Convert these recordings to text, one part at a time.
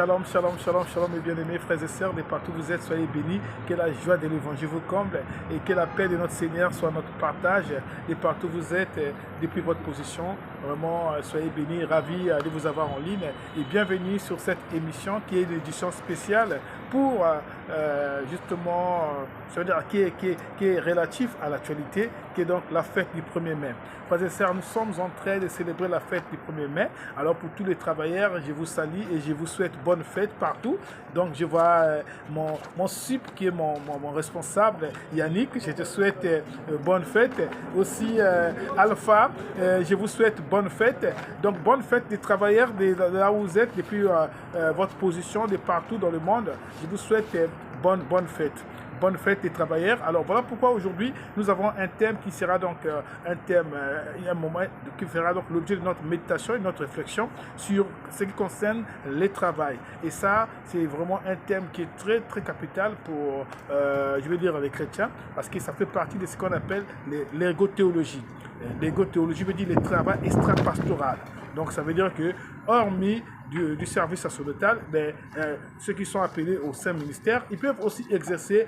Shalom, shalom, shalom, shalom, mes bien-aimés frères et sœurs, de partout où vous êtes, soyez bénis, que la joie de l'évangile vous comble et que la paix de notre Seigneur soit notre partage, de partout où vous êtes, depuis votre position. Vraiment, soyez bénis, ravis de vous avoir en ligne et bienvenue sur cette émission qui est une édition spéciale pour justement, ça veut dire qui est relatif à l'actualité, qui est donc la fête du 1er mai. Frères et sœurs, nous sommes en train de célébrer la fête du 1er mai. Alors pour tous les travailleurs, je vous salue et je vous souhaite bonne fête partout. Donc je vois mon sup qui est mon responsable, Yannick, je te souhaite bonne fête. Aussi Alpha, je vous souhaite bonne fête. Donc bonne fête des travailleurs de là où vous êtes, depuis votre position de partout dans le monde. Je vous souhaite bonne fête. Bonne fête des travailleurs. Alors voilà pourquoi aujourd'hui nous avons un thème qui sera donc un moment qui fera donc l'objet de notre méditation et de notre réflexion sur ce qui concerne les travail. Et ça, c'est vraiment un thème qui est très très capital pour, je vais dire, les chrétiens, parce que ça fait partie de ce qu'on appelle l'ergothéologie. L'ergothéologie veut dire le travail extra-pastoral. Donc ça veut dire que, hormis du service sacerdotal, ceux qui sont appelés au Saint-Ministère, ils peuvent aussi exercer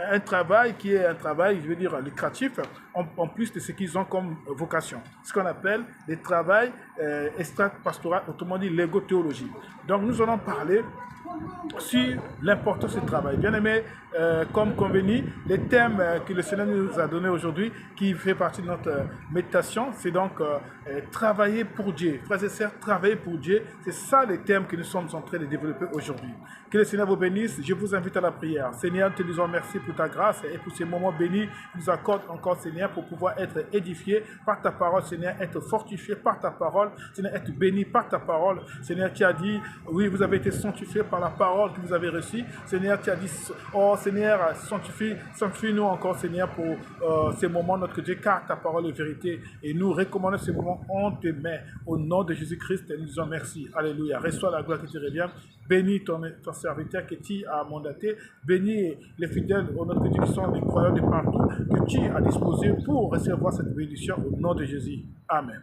un travail qui est un travail, je veux dire, lucratif, en plus de ce qu'ils ont comme vocation. Ce qu'on appelle le travail extra-pastoral, autrement dit l'ergothéologie. Donc nous allons parler sur l'importance du travail. Bien aimé, comme convenu, les thèmes que le Seigneur nous a donnés aujourd'hui, qui fait partie de notre méditation, c'est donc travailler pour Dieu. Frères et sœurs, travailler pour Dieu, c'est ça les thèmes que nous sommes en train de développer aujourd'hui. Que le Seigneur vous bénisse. Je vous invite à la prière. Seigneur, nous te disons merci pour ta grâce et pour ces moments bénis que nous accordes encore, Seigneur, pour pouvoir être édifiés par ta parole, Seigneur, être fortifiés par ta parole, Seigneur, être bénis par ta parole. Seigneur, tu as dit, oui, vous avez été sanctifiés par la parole que vous avez reçue. Seigneur, tu as dit, oh Seigneur, sanctifie-nous encore, Seigneur, pour ces moments, notre Dieu, car ta parole est vérité. Et nous recommandons ces moments en tes mains. Au nom de Jésus-Christ, nous disons merci. Alléluia. Reçois la gloire qui te revient. Bénis ton serviteur que tu as mandaté. Bénis les fidèles au notre Dieu qui sont des croyants de partout, que tu as disposé pour recevoir cette bénédiction au nom de Jésus. Amen.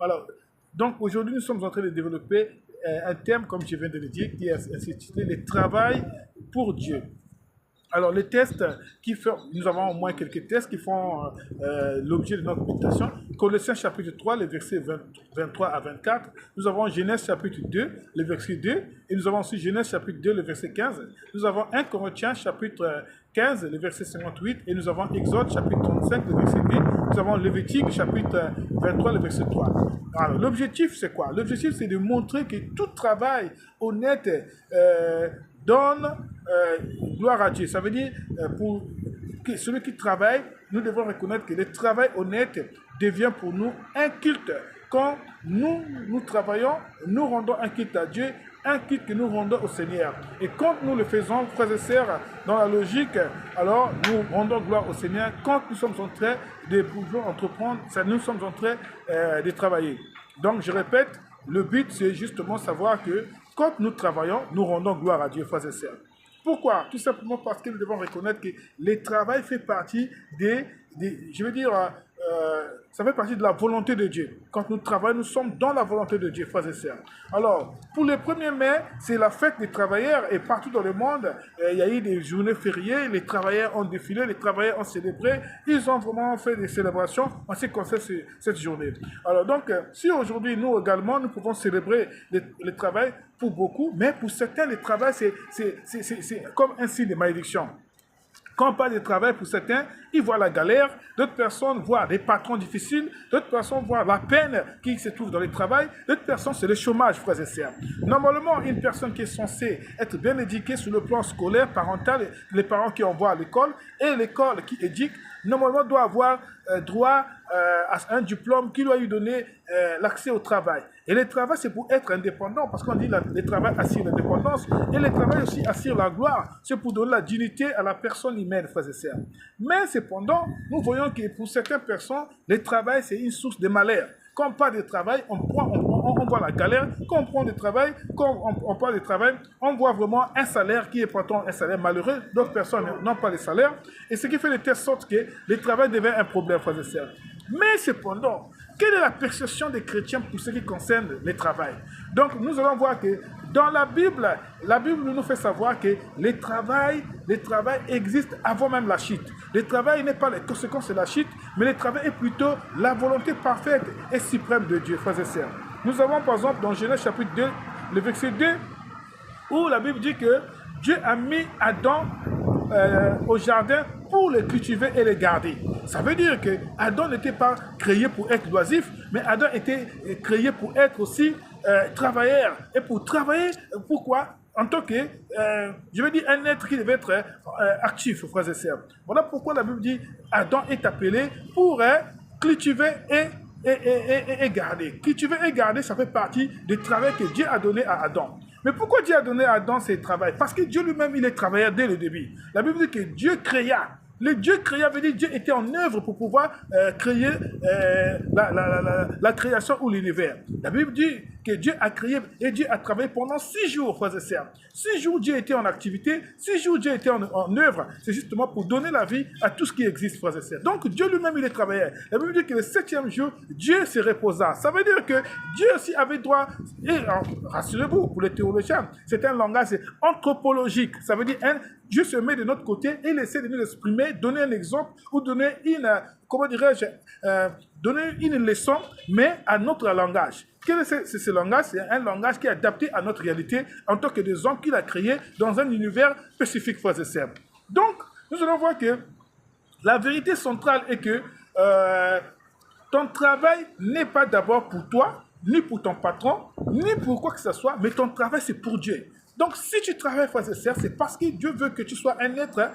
Alors, donc aujourd'hui, nous sommes en train de développer un thème, comme je viens de le dire, qui est intitulé « Le travail pour Dieu ». Alors, les tests nous avons au moins quelques tests qui font l'objet de notre méditation. Colossiens chapitre 3, les versets 23 à 24. Nous avons Genèse chapitre 2, le verset 2. Et nous avons aussi Genèse chapitre 2, le verset 15. Nous avons 1 Corinthiens chapitre 15, le verset 58. Et nous avons Exode chapitre 35, le verset 2. Nous avons Lévitique chapitre 23, le verset 3. Alors, l'objectif, c'est quoi? L'objectif, c'est de montrer que tout travail honnête donne gloire à Dieu. Ça veut dire, pour que celui qui travaille, nous devons reconnaître que le travail honnête devient pour nous un culte. Quand nous travaillons, nous rendons un culte à Dieu, un culte que nous rendons au Seigneur. Et quand nous le faisons, frères et sœurs, dans la logique, alors nous rendons gloire au Seigneur. Quand nous sommes en train de pouvoir entreprendre, nous sommes en train de travailler. Donc je répète, le but c'est justement savoir que quand nous travaillons, nous rendons gloire à Dieu, frères et sœurs. Pourquoi? Tout simplement parce que nous devons reconnaître que le travail fait partie ça fait partie de la volonté de Dieu. Quand nous travaillons, nous sommes dans la volonté de Dieu, frères et sœurs. Alors, pour le 1er mai, c'est la fête des travailleurs et partout dans le monde, il y a eu des journées fériées, les travailleurs ont défilé, les travailleurs ont célébré, ils ont vraiment fait des célébrations en ce qui concerne cette journée. Alors donc, si aujourd'hui, nous également, nous pouvons célébrer le travail pour beaucoup, mais pour certains, le travail, c'est comme un signe de malédiction. Quand on parle de travail, pour certains, ils voient la galère, d'autres personnes voient des patrons difficiles, d'autres personnes voient la peine qui se trouve dans le travail, d'autres personnes, c'est le chômage, frères et sœurs. Normalement, une personne qui est censée être bien éduquée sur le plan scolaire, parental, les parents qui envoient à l'école, et l'école qui éduque, normalement doit avoir droit à un diplôme qui doit lui donner l'accès au travail. Et le travail, c'est pour être indépendant, parce qu'on dit que le travail assure l'indépendance, et le travail aussi assure la gloire. C'est pour donner la dignité à la personne humaine, frères et sœurs. Mais cependant, nous voyons que pour certaines personnes, le travail, c'est une source de malheur. Quand on parle de travail, on voit la galère. Quand on prend du travail, quand on parle de travail, on voit vraiment un salaire qui est pourtant un salaire malheureux. D'autres personnes n'ont pas de salaire. Et ce qui fait de telle sorte que le travail devient un problème, frères et sœurs. Mais cependant, quelle est la perception des chrétiens pour ce qui concerne le travail? Donc, nous allons voir que Dans la Bible nous fait savoir que le travail existe avant même la chute. Le travail n'est pas la conséquence de la chute, mais le travail est plutôt la volonté parfaite et suprême de Dieu, frères et sœurs. Nous avons par exemple dans Genèse chapitre 2, le verset 2, où la Bible dit que Dieu a mis Adam au jardin pour le cultiver et le garder. Ça veut dire que Adam n'était pas créé pour être oisif, mais Adam était créé pour être aussi travailleur. Et pour travailler, pourquoi? En tant que, je veux dire, un être qui devait être actif, frères et sœurs. Voilà pourquoi la Bible dit Adam est appelé pour cultiver et garder. Cultiver et garder, ça fait partie du travail que Dieu a donné à Adam. Mais pourquoi Dieu a donné à Adam ce travail? Parce que Dieu lui-même, il est travailleur dès le début. La Bible dit que Dieu créa. Le Dieu créa veut dire que Dieu était en œuvre pour pouvoir créer la création ou l'univers. La Bible dit que Dieu a créé et Dieu a travaillé pendant 6 jours, frères et sœurs. 6 jours, Dieu était en activité, 6 jours, Dieu était en œuvre. C'est justement pour donner la vie à tout ce qui existe, frères et sœurs. Donc, Dieu lui-même, il est travailleur. La Bible dit que le 7e jour, Dieu se reposa. Ça veut dire que Dieu aussi avait droit, et rassurez-vous, pour les théologiens, c'est un langage anthropologique. Ça veut dire, Dieu se met de notre côté et il essaie de nous exprimer, donner un exemple ou donner une, comment dirais-je, donner une leçon, mais à notre langage. Quel est ce langage? C'est un langage qui est adapté à notre réalité en tant que des hommes qu'il a créés dans un univers spécifique, frères et sœurs. Donc, nous allons voir que la vérité centrale est que ton travail n'est pas d'abord pour toi, ni pour ton patron, ni pour quoi que ce soit, mais ton travail, c'est pour Dieu. Donc, si tu travailles, frères et sœurs, c'est parce que Dieu veut que tu sois un être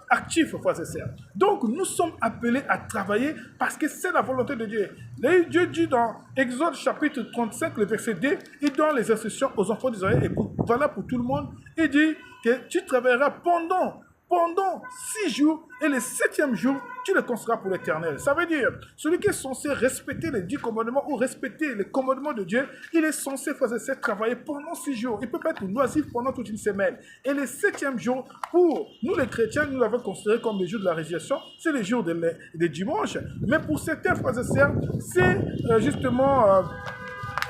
actif, frères et sœurs. Donc, nous sommes appelés à travailler parce que c'est la volonté de Dieu. Et Dieu dit dans Exode chapitre 35, le verset 2, il donne les instructions aux enfants d'Israël, et voilà pour tout le monde. Il dit que tu travailleras pendant 6 jours, et le 7e jour, tu le consacreras pour l'éternel. Ça veut dire, celui qui est censé respecter les 10 commandements ou respecter les commandements de Dieu, il est censé, frères et sœurs, travailler pendant 6 jours. Il ne peut pas être oisif pendant toute une semaine. Et le 7e jour, pour nous les chrétiens, nous l'avons considéré comme le jour de la résurrection, c'est le jour de dimanche. Mais pour certains, frères et sœurs, c'est justement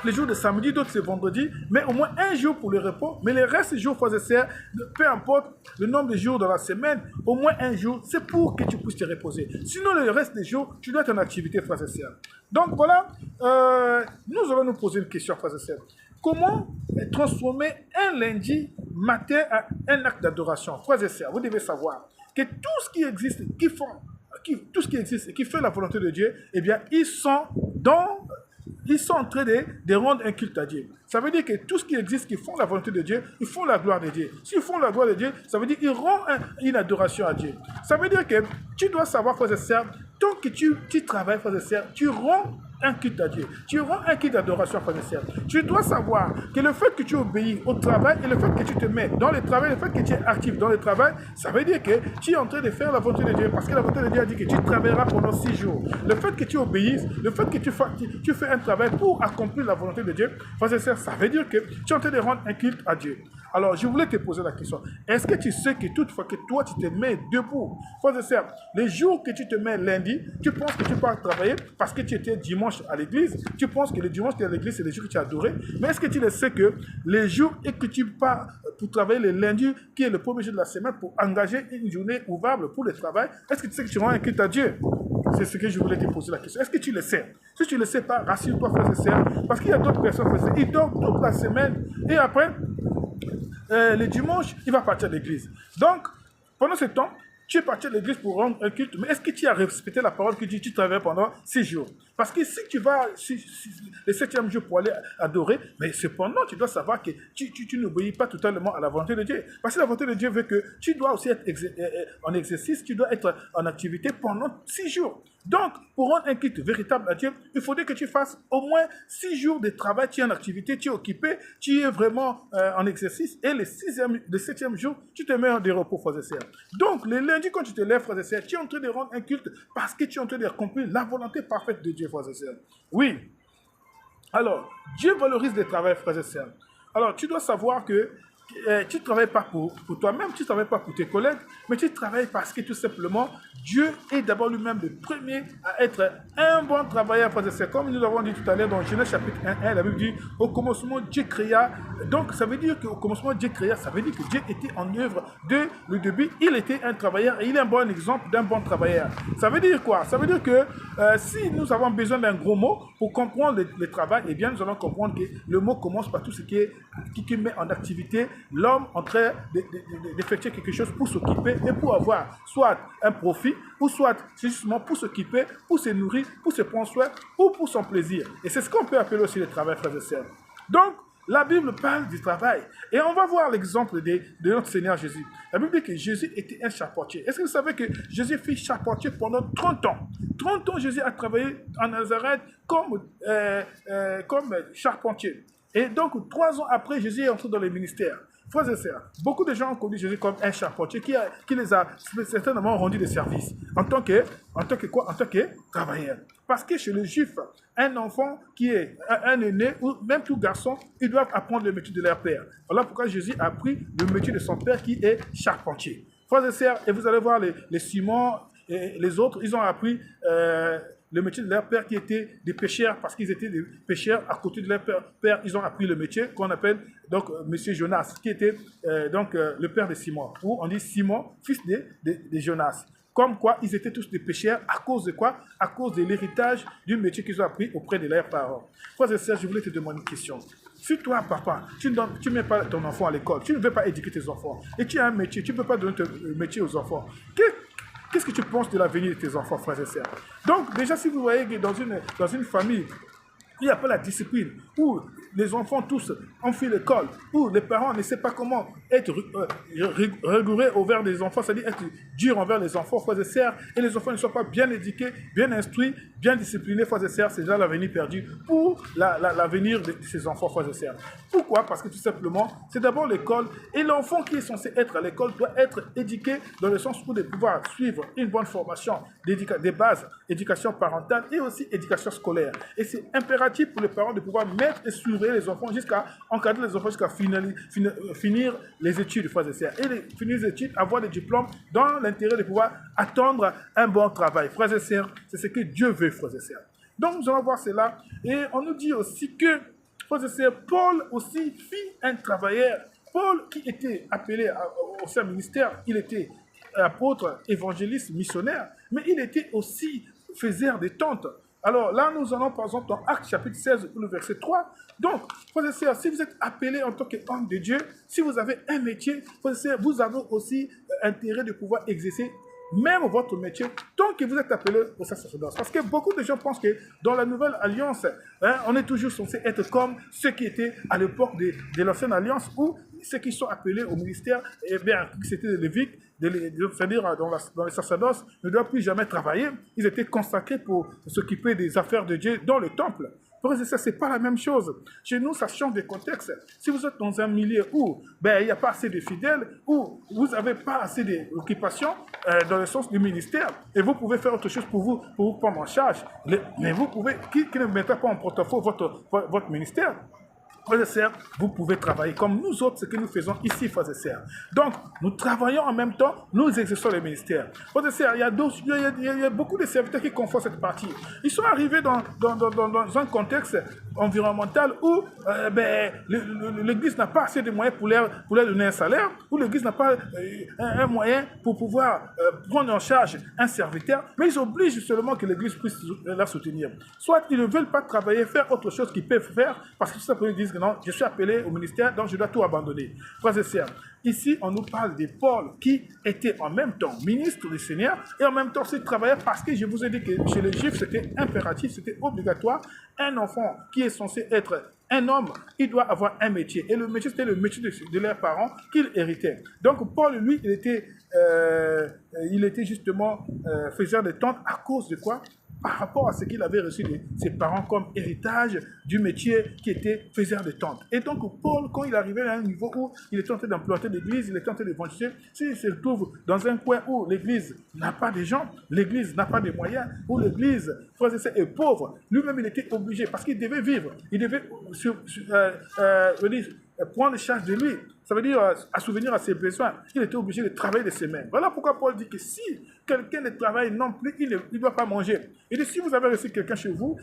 les jours de samedi, d'autres c'est vendredi, mais au moins un jour pour le repos. Mais les restes des jours, frères et sœurs, peu importe le nombre de jours dans la semaine, au moins un jour, c'est pour que tu puisses te reposer. Sinon, le reste des jours, tu dois être en activité, frères et sœurs. Donc voilà, nous allons nous poser une question, frères et sœurs. Comment transformer un lundi matin à un acte d'adoration? Frères et sœurs, vous devez savoir que tout ce qui existe, tout ce qui existe et qui fait la volonté de Dieu, eh bien, ils sont en train de rendre un culte à Dieu. Ça veut dire que tout ce qui existe, qui font la volonté de Dieu, ils font la gloire de Dieu. S'ils font la gloire de Dieu, ça veut dire qu'ils rendent une adoration à Dieu. Ça veut dire que tu dois savoir, frères et sœurs, tant que tu travailles, frères et sœurs, tu rends un culte à Dieu. Tu rends un culte d'adoration, frères et sœurs. Tu dois savoir que le fait que tu obéis au travail et le fait que tu te mets dans le travail, le fait que tu es actif dans le travail, ça veut dire que tu es en train de faire la volonté de Dieu. Parce que la volonté de Dieu a dit que tu travailleras pendant 6 jours. Le fait que tu obéisses, le fait que tu fais un travail pour accomplir la volonté de Dieu, frères et sœurs, ça veut dire que tu es en train de rendre un culte à Dieu. Alors, je voulais te poser la question. Est-ce que tu sais que toutefois que toi, tu te mets debout, frères et sœurs, les jours que tu te mets lundi, tu penses que tu pars travailler parce que tu étais dimanche à l'église, tu penses que le dimanche tu es à l'église, c'est les jours que tu as adoré, mais est-ce que tu le sais que les jours et que tu pars pour travailler le lundi, qui est le premier jour de la semaine, pour engager une journée ouvrable pour le travail, est-ce que tu sais que tu rends un culte à Dieu? C'est ce que je voulais te poser la question. Est-ce que tu le sais? Si tu ne le sais pas, rassure-toi, frères et sœurs, parce qu'il y a d'autres personnes, frères et sœurs, ils dorment toute la semaine, et après, le dimanche, il va partir à l'église. Donc, pendant ce temps, tu es parti à l'église pour rendre un culte, mais est-ce que tu as respecté la parole que tu travailles pendant 6 jours? Parce que si tu vas le 7e jour pour aller adorer, mais cependant, tu dois savoir que tu n'obéis pas totalement à la volonté de Dieu. Parce que la volonté de Dieu veut que tu dois aussi être en exercice, tu dois être en activité pendant 6 jours. Donc, pour rendre un culte véritable à Dieu, il faudrait que tu fasses au moins 6 jours de travail, tu es en activité, tu es occupé, tu es vraiment en exercice, et le 7e jour, tu te mets en repos, frères et sœurs. Donc, le lundi, quand tu te lèves, frères et sœurs, tu es en train de rendre un culte parce que tu es en train d'accomplir la volonté parfaite de Dieu, frères et sœurs. Oui. Alors, Dieu valorise le travail, frères et sœurs. Alors, tu dois savoir que tu ne travailles pas pour toi-même, tu ne travailles pas pour tes collègues, mais tu travailles parce que tout simplement, Dieu est d'abord lui-même le premier à être un bon travailleur. C'est comme nous l'avons dit tout à l'heure dans Genèse chapitre 1, la Bible dit, au commencement, Dieu créa. Donc, ça veut dire qu'au commencement, Dieu créa, ça veut dire que Dieu était en œuvre dès le début. Il était un travailleur et il est un bon exemple d'un bon travailleur. Ça veut dire quoi? Ça veut dire que si nous avons besoin d'un gros mot pour comprendre le travail, eh bien, nous allons comprendre que le mot commence par tout ce qui met en activité l'homme en train d'effectuer quelque chose pour s'occuper et pour avoir soit un profit ou soit justement pour s'occuper, pour se nourrir, pour se prendre soin ou pour son plaisir. Et c'est ce qu'on peut appeler aussi le travail, frères et sœurs. Donc, la Bible parle du travail. Et on va voir l'exemple de notre Seigneur Jésus. La Bible dit que Jésus était un charpentier. Est-ce que vous savez que Jésus fut charpentier pendant 30 ans? 30 ans, Jésus a travaillé en Nazareth comme charpentier. Et donc, 3 ans après, Jésus est entré dans le ministère. Frères et sœurs, beaucoup de gens ont connu Jésus comme un charpentier qui les a certainement rendu des services. En tant que travailleur. Parce que chez les Juifs, un enfant qui est un aîné, ou même tout garçon, ils doivent apprendre le métier de leur père. Voilà pourquoi Jésus a appris le métier de son père qui est charpentier. Frères et sœurs, et vous allez voir les Simon et les autres, ils ont appris le métier de leur père qui était des pêcheurs, parce qu'ils étaient des pêcheurs à côté de leur père. Ils ont appris le métier qu'on appelle donc Monsieur Jonas, qui était le père de Simon, ou on dit Simon, fils de Jonas. Comme quoi, ils étaient tous des pêcheurs à cause de quoi? À cause de l'héritage du métier qu'ils ont appris auprès de leurs parents. Frères et sœurs, je voulais te demander une question. Si toi, papa, tu ne mets pas ton enfant à l'école, tu ne veux pas éduquer tes enfants, et tu as un métier, tu ne peux pas donner ton métier aux enfants, qu'est-ce que tu penses de l'avenir de tes enfants, frères et sœurs? Donc, déjà, si vous voyez que dans une famille, il n'y a pas la discipline, où les enfants tous ont fait l'école, où les parents ne savent pas comment être rigoureux envers les enfants, c'est-à-dire être dur envers les enfants, frères et sœurs, et les enfants ne sont pas bien éduqués, bien instruits, bien disciplinés, frères et sœurs, c'est déjà l'avenir perdu pour l'avenir de ces enfants, frères et sœurs. Pourquoi? Parce que tout simplement, c'est d'abord l'école, et l'enfant qui est censé être à l'école doit être éduqué dans le sens où de pouvoir suivre une bonne formation des bases, éducation parentale et aussi éducation scolaire. Et c'est impératif pour les parents de pouvoir mettre et surveiller les enfants jusqu'à encadrer les enfants jusqu'à finir les études, frères et sœurs. Et finir les études, avoir des diplômes dans l'intérêt de pouvoir attendre un bon travail. Frères et sœurs, c'est ce que Dieu veut, frères et sœurs. Donc nous allons voir cela. Et on nous dit aussi que, frères et sœurs, Paul aussi fit un travailleur. Paul qui était appelé au sein ministère, il était apôtre, évangéliste, missionnaire, mais il était aussi faiseur de tentes. Alors là, nous allons par exemple dans Actes chapitre 16, le verset 3. Donc, frères et sœurs, si vous êtes appelé en tant qu'homme de Dieu, si vous avez un métier, frères et sœurs, vous avez aussi intérêt de pouvoir exercer même votre métier, tant que vous êtes appelé au sacerdoce. Parce que beaucoup de gens pensent que dans la nouvelle alliance, on est toujours censé être comme ceux qui étaient à l'époque de l'ancienne alliance, où ceux qui sont appelés au ministère, eh bien, c'était les lévites, c'est-à-dire dans le sacerdoce, ne doivent plus jamais travailler. Ils étaient consacrés pour s'occuper des affaires de Dieu dans le temple. Pour ça, ce n'est pas la même chose. Chez nous, ça change de contexte. Si vous êtes dans un milieu où il n'y a pas assez de fidèles, où vous n'avez pas assez d'occupations dans le sens du ministère, et vous pouvez faire autre chose pour vous prendre en charge, mais vous pouvez, qui ne mettez pas en portefeuille votre ministère, frères et sœurs, vous pouvez travailler comme nous autres, ce que nous faisons ici, frères et sœurs. Donc, nous travaillons en même temps, nous exerçons le ministère. Frères et sœurs, il y a beaucoup de serviteurs qui confondent cette partie. Ils sont arrivés dans un contexte environnemental où l'Église n'a pas assez de moyens pour leur donner un salaire, où l'Église n'a pas un moyen pour pouvoir prendre en charge un serviteur, mais ils obligent seulement que l'Église puisse la soutenir. Soit ils ne veulent pas travailler, faire autre chose qu'ils peuvent faire, parce que tout simplement ils disent que non, je suis appelé au ministère, donc je dois tout abandonner. Frères et sœurs, ici on nous parle de Paul qui était en même temps ministre du Seigneur et en même temps aussi travailleur, parce que je vous ai dit que chez les Juifs c'était impératif, c'était obligatoire. Un enfant qui est censé être un homme, il doit avoir un métier. Et le métier, c'était le métier de leurs parents qu'il héritait. Donc Paul, lui, il était justement faiseur de tentes à cause de quoi? Par rapport à ce qu'il avait reçu de ses parents comme héritage du métier qui était faiseur de tentes. Et donc Paul, quand il arrivait à un niveau où il était en train d'implanter l'église, il était en train d'évangéliser, s'il se trouve dans un coin où l'église n'a pas de gens, l'église n'a pas de moyens, où l'église, frères et sœurs, est pauvre, lui-même il était obligé, parce qu'il devait vivre, il devait prendre charge de lui. ça veut dire à souvenir à ses besoins, il était obligé de travailler de ses mains. Voilà pourquoi Paul dit que si quelqu'un ne travaille non plus, il ne doit pas manger. Et donc, si vous avez reçu quelqu'un chez vous,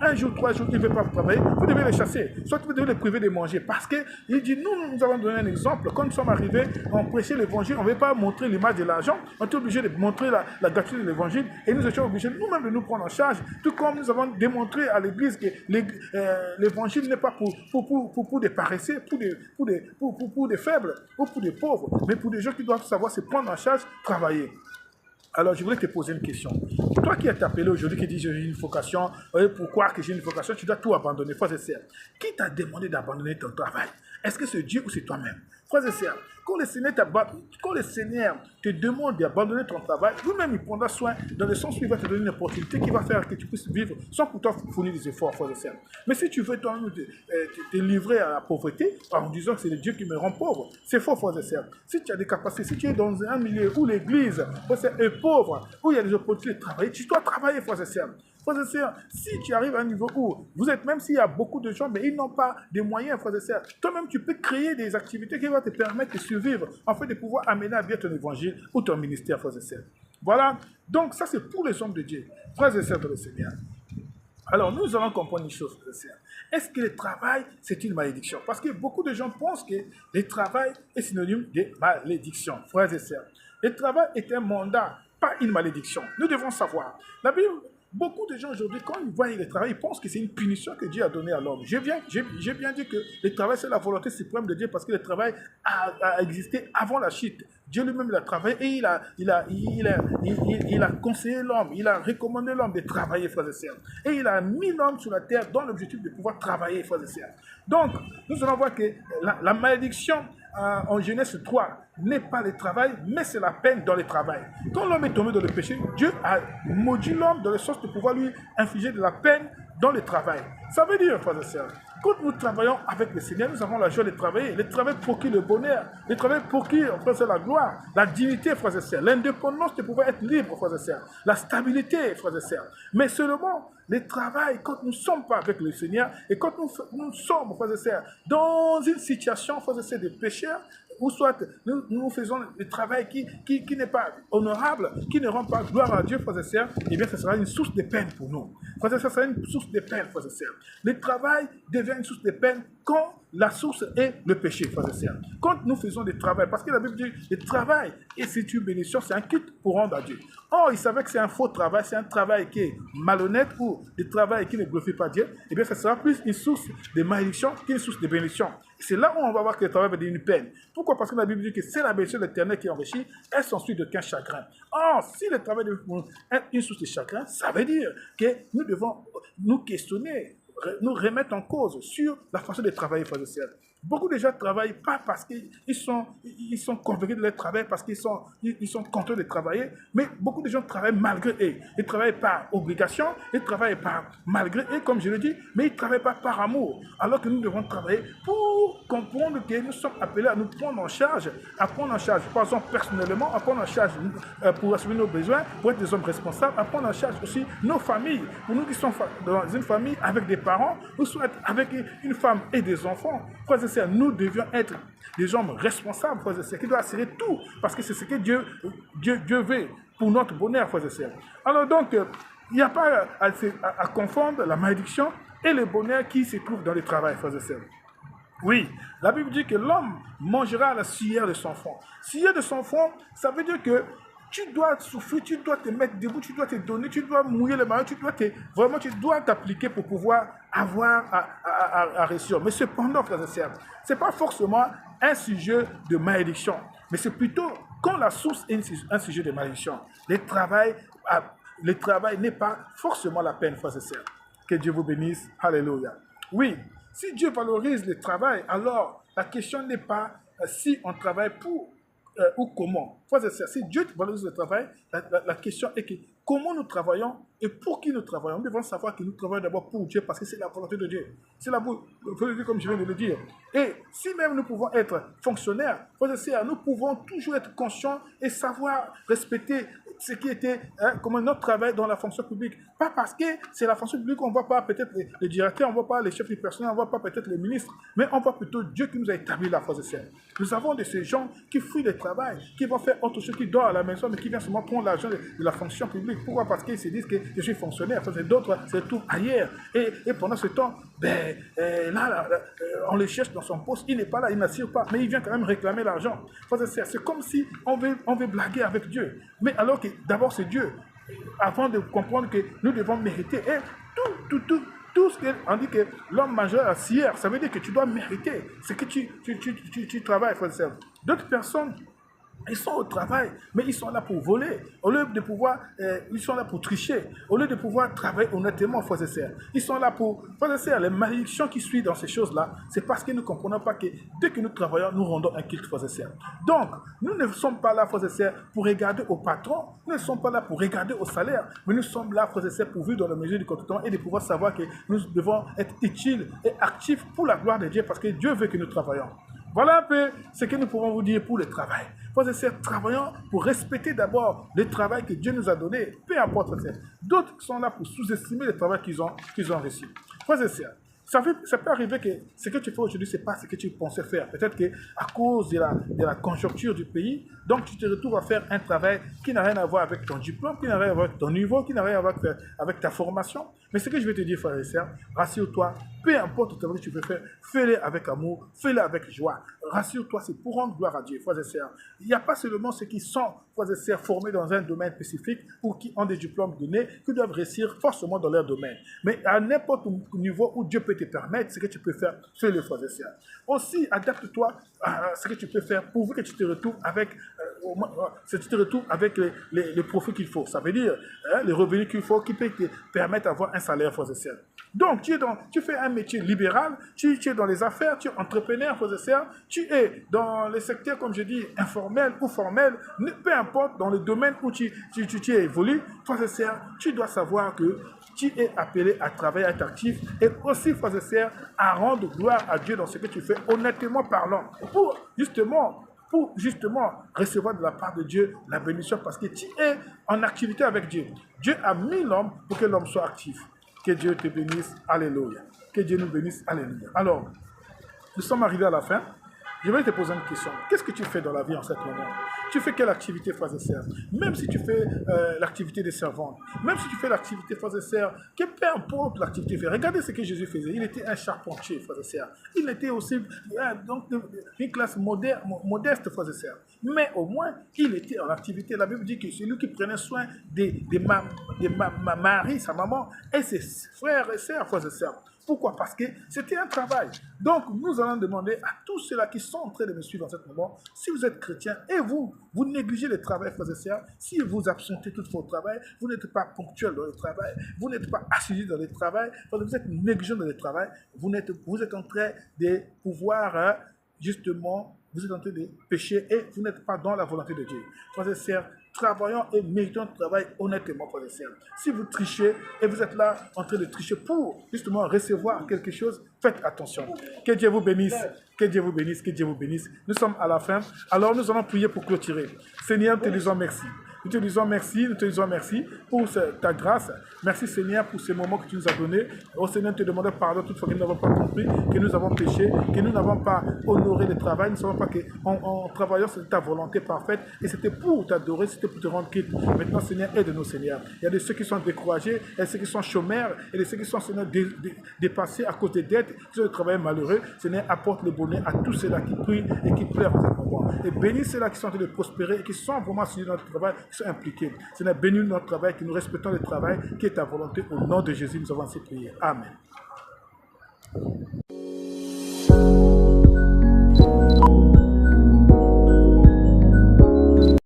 un jour, 3 jours, il ne veut pas travailler, vous devez le chasser. Soit vous devez le priver de manger. Parce qu'il dit, nous avons donné un exemple. Quand nous sommes arrivés, on prêchait l'évangile, on ne veut pas montrer l'image de l'argent, on était obligé de montrer la gratuité de l'évangile. Et nous étions obligés nous-mêmes de nous prendre en charge, tout comme nous avons démontré à l'église que l'évangile n'est pas pour des paresseux, pour des faibles ou pour des pauvres, mais pour des gens qui doivent savoir se prendre en charge, travailler. Alors, je voulais te poser une question. Toi qui es appelé aujourd'hui, qui dis j'ai une vocation, pourquoi que j'ai une vocation, tu dois tout abandonner, frères et sœurs. Qui t'a demandé d'abandonner ton travail? Est-ce que c'est Dieu ou c'est toi-même? Frères et sœurs, quand le Seigneur te demande d'abandonner ton travail, lui-même il prendra soin dans le sens où il va te donner une opportunité qui va faire que tu puisses vivre sans pour toi fournir des efforts, frères et sœurs. Mais si tu veux toi-même te livrer à la pauvreté en disant que c'est le Dieu qui me rend pauvre, c'est faux, frères et sœurs. Si tu as des capacités, si tu es dans un milieu où l'église est pauvre, où il y a des opportunités de travailler, tu dois travailler, frères et sœurs. Frères et sœurs, si tu arrives à un niveau où vous êtes, même s'il y a beaucoup de gens, mais ils n'ont pas de moyens, frères et sœurs, toi-même tu peux créer des activités qui vont te permettre de survivre, en fait de pouvoir amener à bien ton évangile ou ton ministère, frères et sœurs. Voilà, donc ça c'est pour les hommes de Dieu, frères et sœurs de le Seigneur. Alors nous allons comprendre une chose, frères et sœurs. Est-ce que le travail c'est une malédiction? Parce que beaucoup de gens pensent que le travail est synonyme de malédiction, frères et sœurs. Le travail est un mandat, pas une malédiction. Nous devons savoir. La Bible. Beaucoup de gens aujourd'hui, quand ils voient le travail, ils pensent que c'est une punition que Dieu a donnée à l'homme. J'ai bien dit que le travail, c'est la volonté suprême de Dieu parce que le travail a existé avant la chute. Dieu lui-même l'a travaillé et il a conseillé l'homme, il a recommandé l'homme de travailler, frères et sœurs. Et il a mis l'homme sur la terre dans l'objectif de pouvoir travailler, frères et sœurs. Donc, nous allons voir que la malédiction en Genèse 3 n'est pas le travail, mais c'est la peine dans le travail. Quand l'homme est tombé dans le péché, Dieu a maudit l'homme dans le sens de pouvoir lui infliger de la peine dans le travail. Ça veut dire, frères et sœurs, quand nous travaillons avec le Seigneur, nous avons la joie de travailler. Le travail procure le bonheur. Le travail procure, frères et sœurs, la gloire, la dignité, frères et sœurs, l'indépendance de pouvoir être libre, frères et sœurs, la stabilité, frères et sœurs. Mais seulement, le travail, quand nous ne sommes pas avec le Seigneur et quand nous sommes, frères et sœurs, dans une situation, frères et sœurs, de pécheurs, ou soit nous faisons le travail qui n'est pas honorable, qui ne rend pas gloire à Dieu, frères et sœurs, eh bien, ce sera une source de peine pour nous. Frères et sœurs, ce sera une source de peine, frères et sœurs. Le travail devient une source de peine quand la source est le péché, frères et sœurs. Quand nous faisons du travail, parce que la Bible dit, le travail, et c'est une bénédiction, c'est un kit pour rendre à Dieu. Or, il savait que c'est un faux travail, c'est un travail qui est malhonnête ou un travail qui ne glorifie pas Dieu, eh bien, ça sera plus une source de malédiction qu'une source de bénédiction. C'est là où on va voir que le travail va devenir une peine. Pourquoi? Parce que la Bible dit que c'est la bénédiction de l'Éternel qui enrichit, elle s'ensuit d'aucun chagrin. Or, si le travail devient une source de chagrin, ça veut dire que nous devons nous questionner, nous remettre en cause sur la façon de travailler, frères et sœurs. Beaucoup de gens ne travaillent pas parce qu'ils sont convaincus de leur travail, parce qu'ils sont contents de travailler, mais beaucoup de gens travaillent malgré eux. Ils ne travaillent pas par obligation, ils ne travaillent pas malgré eux, comme je le dis, mais ils ne travaillent pas par amour. Alors que nous devons travailler pour comprendre que nous sommes appelés à nous prendre en charge, par exemple personnellement, à prendre en charge pour assumer nos besoins, pour être des hommes responsables, à prendre en charge aussi nos familles. Pour nous qui sommes dans une famille avec des parents, nous sommes avec une femme et des enfants. Nous devions être des hommes responsables, frères et sœurs, qui doivent assurer tout, parce que c'est ce que Dieu veut pour notre bonheur, frères et sœurs. Alors donc, il n'y a pas à confondre la malédiction et le bonheur qui se trouve dans le travail, frères et sœurs. Oui, la Bible dit que l'homme mangera la sueur de son front. Sueur de son front, ça veut dire que tu dois souffrir, tu dois te mettre debout, tu dois te donner, tu dois mouiller les mains, tu dois t'appliquer pour pouvoir avoir à réussir. Mais cependant, frères et sœurs, ce n'est pas forcément un sujet de malédiction, mais c'est plutôt quand la source est un sujet de malédiction. Le travail n'est pas forcément la peine, frères et sœurs. Que Dieu vous bénisse. Alléluia. Oui, si Dieu valorise le travail, alors la question n'est pas si on travaille pour ou comment. Frères et sœurs, si Dieu valorise le travail, la question est que comment nous travaillons et pour qui nous travaillons. Nous devons savoir que nous travaillons d'abord pour Dieu parce que c'est la volonté de Dieu. C'est la volonté de Dieu comme je viens de le dire. Et si même nous pouvons être fonctionnaires, frères et sœurs, nous pouvons toujours être conscients et savoir respecter ce qui était comme notre travail dans la fonction publique. Pas parce que c'est la fonction publique qu'on ne voit pas peut-être les directeurs, on ne voit pas les chefs du personnel, on ne voit pas peut-être les ministres, mais on voit plutôt Dieu qui nous a établi la frères et sœurs. Nous avons de ces gens qui fuient le travail, qui vont faire autre chose, qui dorment à la maison, mais qui viennent seulement prendre l'argent de la fonction publique. Pourquoi? Parce qu'ils se disent que je suis fonctionnaire. D'autres se trouvent ailleurs. Et pendant ce temps, on le cherche dans son poste, il n'est pas là, il n'assure pas, mais il vient quand même réclamer l'argent. C'est comme si on veut blaguer avec Dieu. Mais alors que d'abord c'est Dieu. Avant de comprendre que nous devons mériter. Et tout ce qu'on dit que l'homme majeur à scière, ça veut dire que tu dois mériter ce que tu travailles, frère et sœur. D'autres personnes, ils sont au travail, mais ils sont là pour voler. Au lieu de pouvoir, ils sont là pour tricher. Au lieu de pouvoir travailler honnêtement, frères et sœurs. Ils sont là pour, frères et sœurs, les malédictions qui suivent dans ces choses-là, c'est parce que nous ne comprenons pas que dès que nous travaillons, nous rendons un culte, frères et sœurs. Donc, nous ne sommes pas là, frères et sœurs, pour regarder au patron. Nous ne sommes pas là pour regarder au salaire. Mais nous sommes là, frères et sœurs, pour vivre dans la mesure du contentement et de pouvoir savoir que nous devons être utiles et actifs pour la gloire de Dieu, parce que Dieu veut que nous travaillions. Voilà un peu ce que nous pouvons vous dire pour le travail. Frères et sœurs, travaillons pour respecter d'abord le travail que Dieu nous a donné, peu importe. D'autres sont là pour sous-estimer le travail qu'ils ont reçu. Frères et sœurs, ça peut arriver que ce que tu fais aujourd'hui, ce n'est pas ce que tu pensais faire. Peut-être qu'à cause de la conjoncture du pays, donc tu te retrouves à faire un travail qui n'a rien à voir avec ton diplôme, qui n'a rien à voir avec ton niveau, qui n'a rien à voir avec ta formation. Mais ce que je vais te dire, frères et sœurs, rassure-toi, peu importe le travail que tu veux faire, fais-le avec amour, fais-le avec joie. Rassure-toi, c'est pour rendre gloire à Dieu, frères et sœurs. Il n'y a pas seulement ceux qui sont, frères et sœurs, formés dans un domaine spécifique ou qui ont des diplômes donnés, qui doivent réussir forcément dans leur domaine. Mais à n'importe quel niveau où Dieu peut te permettre, ce que tu peux faire, fais-le, frères et sœurs. Aussi, adapte-toi à ce que tu peux faire pour que tu te retrouves avec, les profits qu'il faut. Ça veut dire les revenus qu'il faut, qui peuvent te permettre d'avoir un salaire, frères et sœurs. Donc, tu fais un métier libéral, tu es dans les affaires, tu es entrepreneur, frères et sœurs, tu es dans les secteurs, comme je dis, informels ou formels, peu importe, dans le domaine où tu évolues, frères et sœurs, tu dois savoir que tu es appelé à travailler, à être actif, et aussi, frères et sœurs, à rendre gloire à Dieu dans ce que tu fais, honnêtement parlant, pour justement recevoir de la part de Dieu la bénédiction, parce que tu es en activité avec Dieu. Dieu a mis l'homme pour que l'homme soit actif. Que Dieu te bénisse, alléluia. Que Dieu nous bénisse, alléluia. Alors, nous sommes arrivés à la fin. Je vais te poser une question. Qu'est-ce que tu fais dans la vie en ce moment? Tu fais quelle activité, frères et sœurs? Même si tu fais l'activité des servantes, même si tu fais l'activité, frères et sœurs, peu importe l'activité. Regardez ce que Jésus faisait. Il était un charpentier, frères et sœurs. Il était aussi donc une classe modeste, frères et sœurs. Mais au moins, il était en activité. La Bible dit que c'est lui qui prenait soin de Marie, sa maman, et ses frères et sœurs, frères et sœurs. Pourquoi? Parce que c'était un travail. Donc, nous allons demander à tous ceux-là qui sont en train de me suivre en ce moment, si vous êtes chrétien et vous négligez le travail, frères et sœurs, si vous absentez tout votre travail, vous n'êtes pas ponctuel dans le travail, vous n'êtes pas assidu dans le travail, vous êtes négligent dans le travail, vous êtes en train de pouvoir, justement, vous êtes en train de pécher et vous n'êtes pas dans la volonté de Dieu. Frères et sœurs, travaillons et méritons de travail honnêtement, frères et sœurs. Si vous trichez et vous êtes là en train de tricher pour justement recevoir quelque chose, faites attention. Que Dieu vous bénisse, que Dieu vous bénisse, que Dieu vous bénisse. Nous sommes à la fin, alors nous allons prier pour clôturer. Seigneur, nous te disons merci. Nous te disons merci pour ta grâce. Merci Seigneur pour ces moments que tu nous as donnés. Oh Seigneur, nous te demandons pardon toutefois que nous n'avons pas compris, que nous avons péché, que nous n'avons pas honoré le travail. Nous ne savons pas qu'en travaillant, c'était ta volonté parfaite et c'était pour t'adorer, c'était pour te rendre quitte. Maintenant Seigneur, aide-nous Seigneur. Il y a de ceux qui sont découragés, il y a de ceux qui sont chômeurs, et de ceux qui sont Seigneur dépassés à cause des dettes, qui sont de travail malheureux. Seigneur, apporte le bonheur à tous ceux-là qui prient et qui pleurent en ce moment. Et bénis ceux-là qui sont en train de prospérer et qui sont vraiment sur notre travail, qui sont impliqués. Seigneur, bénis notre travail, que nous respectons le travail qui est ta volonté. Au nom de Jésus, nous avons ainsi prié. Amen.